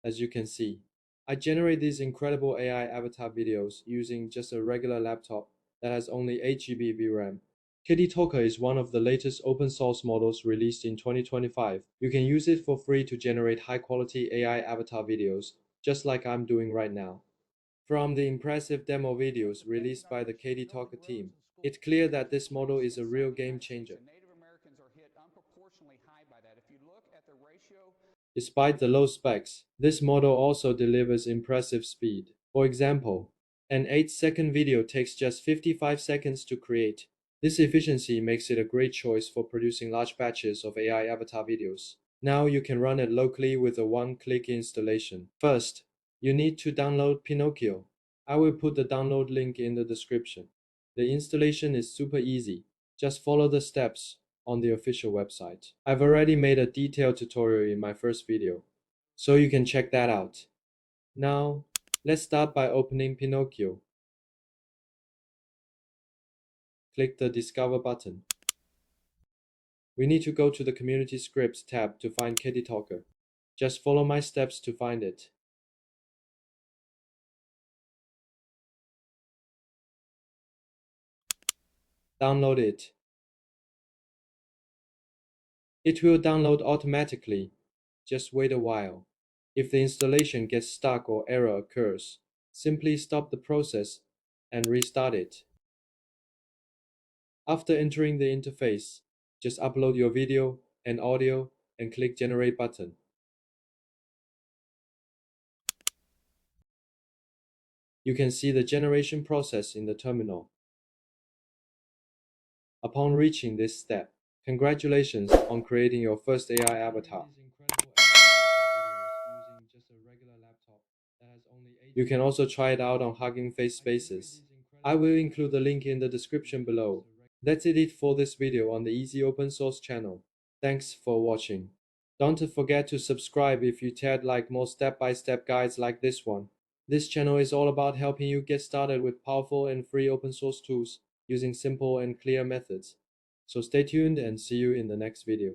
As you can see, I generate these incredible AI avatar videos using just a regular laptop that has only 8GB VRAM. KDTalker is one of the latest open source models released in 2025. You can use it for free to generate high-quality AI avatar videos, just like I'm doing right now. From the impressive demo videos released by the KDTalker team, it's clear that this model is a real game changer. Despite the low specs, this model also delivers impressive speed. For example, an 8-second video takes just 55 seconds to create. This efficiency makes it a great choice for producing large batches of AI avatar videos. Now you can run it locally with a one-click installation. First, you need to download Pinokio. I will put the download link in the description. The installation is super easy. Just follow the steps on the official website. I've already made a detailed tutorial in my first video, so you can check that out. Now, let's start by opening Pinokio. Click the Discover button. We need to go to the Community Scripts tab to find KDTalker. Just follow my steps to find it. Download it. It will download automatically. Just wait a while. If the installation gets stuck or error occurs, simply stop the process and restart it. After entering the interface, just upload your video and audio and click Generate button. You can see the generation process in the terminal. Upon reaching this step, congratulations on creating your first AI avatar. You can also try it out on Hugging Face Spaces. I will include the link in the description below. That's it for this video on the Easy Open Source channel. Thanks for watching. Don't forget to subscribe if you'd like more step-by-step guides like this one. This channel is all about helping you get started with powerful and free open source tools using simple and clear methods. So stay tuned and see you in the next video.